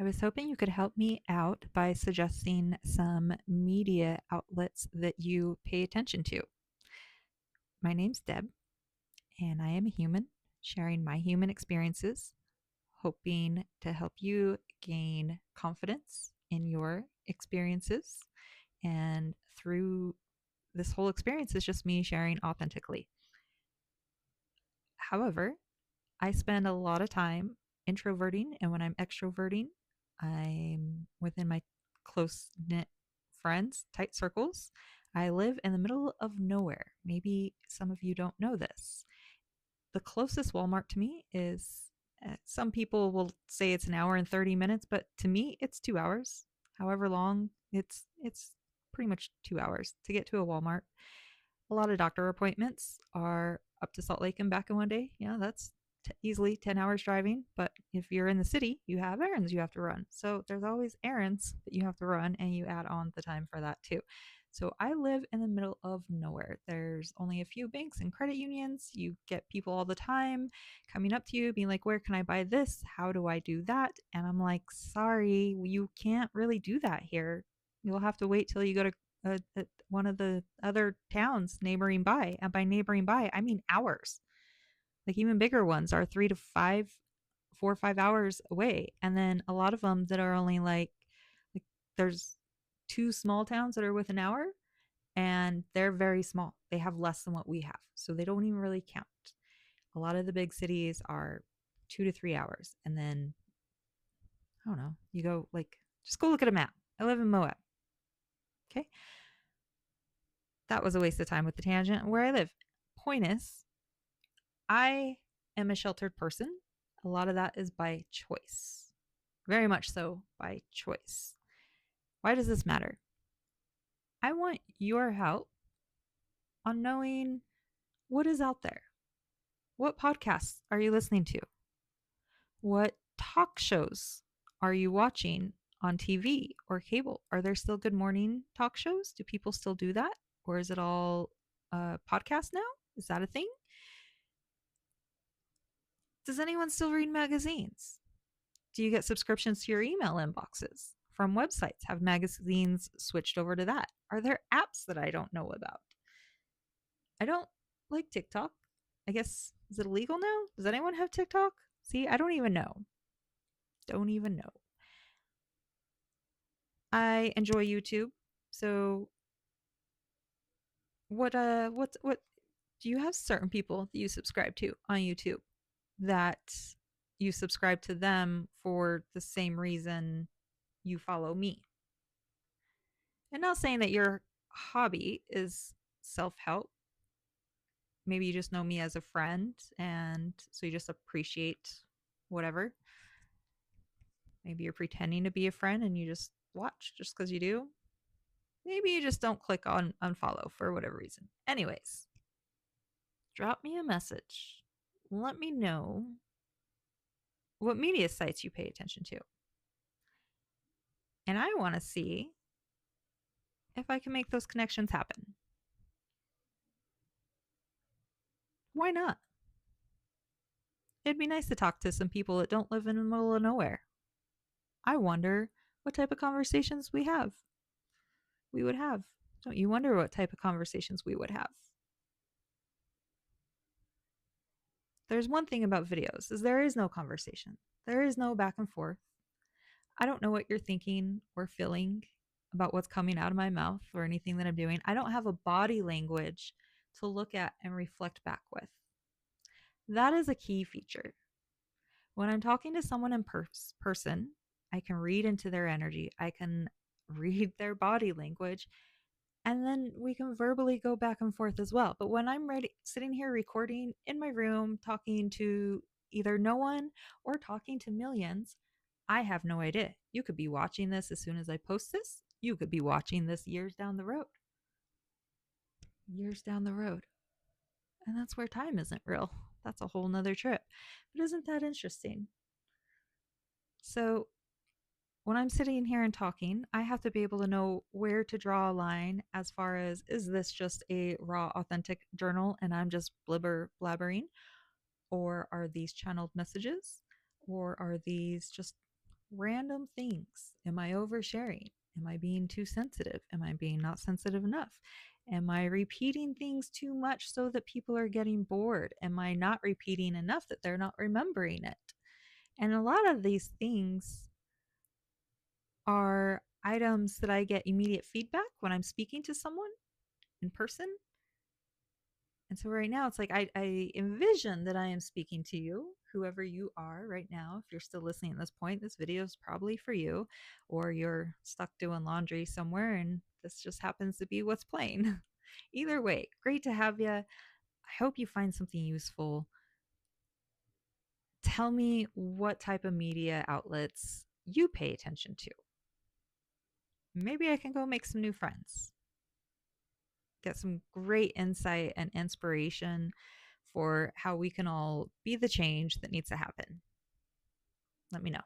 I was hoping you could help me out by suggesting some media outlets that you pay attention to. My name's Deb, and I am a human sharing my human experiences, hoping to help you gain confidence in your experiences. And through this whole experience is just me sharing authentically. However, I spend a lot of time introverting, and when I'm extroverting, I'm within my close knit friends, tight circles. I live in the middle of nowhere. Maybe some of you don't know this. The closest Walmart to me is, some people will say it's an hour and 30 minutes, but to me, it's 2 hours. However long, it's pretty much 2 hours to get to a Walmart. A lot of doctor appointments are up to Salt Lake and back in one day. Yeah, that's easily 10 hours driving. But if you're in the city, you have errands you have to run. So there's always errands that you have to run, and you add on the time for that too. So I live in the middle of nowhere. There's only a few banks and credit unions. You get people all the time coming up to you, being like, where can I buy this? How do I do that? And I'm like, sorry, you can't really do that here. You'll have to wait till you go to one of the other towns neighboring by. And by neighboring by, I mean hours. Like even bigger ones are 3 to 5, 4 or 5 hours away. And then a lot of them that are only like there's two small towns that are within an hour, and they're very small. They have less than what we have. So they don't even really count. A lot of the big cities are 2 to 3 hours. And then, I don't know, you go like, just go look at a map. I live in Moab. Okay. That was a waste of time with the tangent where I live. Point is, I am a sheltered person. A lot of that is by choice. Very much so by choice. Why does this matter? I want your help on knowing what is out there. What podcasts are you listening to? What talk shows are you watching on TV or cable? Are there still good morning talk shows? Do people still do that? Or is it all podcast now? Is that a thing? Does anyone still read magazines? Do you get subscriptions to your email inboxes from websites? Have magazines switched over to that? Are there apps that I don't know about? I don't like TikTok. I guess, is it illegal now? Does anyone have TikTok? See, I don't even know. Don't even know. I enjoy YouTube. So what do you have certain people that you subscribe to on YouTube that you subscribe to them for the same reason you follow me? And not saying that your hobby is self help. Maybe you just know me as a friend, and so you just appreciate whatever. Maybe you're pretending to be a friend and you just watch just because you do. Maybe you just don't click on unfollow for whatever reason. Anyways, drop me a message. Let me know what media sites you pay attention to. And I want to see if I can make those connections happen. Why not? It'd be nice to talk to some people that don't live in the middle of nowhere. I wonder what type of conversations we would have. Don't you wonder what type of conversations we would have? There's one thing about videos is there is no conversation. There is no back and forth. I don't know what you're thinking or feeling about what's coming out of my mouth or anything that I'm doing. I don't have a body language to look at and reflect back with. That is a key feature. When I'm talking to someone in person, I can read into their energy. I can read their body language, and then we can verbally go back and forth as well. But when I'm ready, sitting here recording in my room, talking to either no one or talking to millions, I have no idea. You could be watching this as soon as I post this. You could be watching this years down the road. Years down the road. And that's where time isn't real. That's a whole nother trip. But isn't that interesting? So when I'm sitting here and talking, I have to be able to know where to draw a line as far as, is this just a raw, authentic journal and I'm just blabbering? Or are these channeled messages? Or are these just random things? Am I oversharing? Am I being too sensitive? Am I being not sensitive enough? Am I repeating things too much so that people are getting bored? Am I not repeating enough that they're not remembering it? And a lot of these things are items that I get immediate feedback when I'm speaking to someone in person. And so right now it's like I envision that I am speaking to you, whoever you are right now. If you're still listening at this point, this video is probably for you, or you're stuck doing laundry somewhere and this just happens to be what's playing. Either way, great to have you. I hope you find something useful. Tell me what type of media outlets you pay attention to. Maybe I can go make some new friends, get some great insight and inspiration for how we can all be the change that needs to happen. Let me know.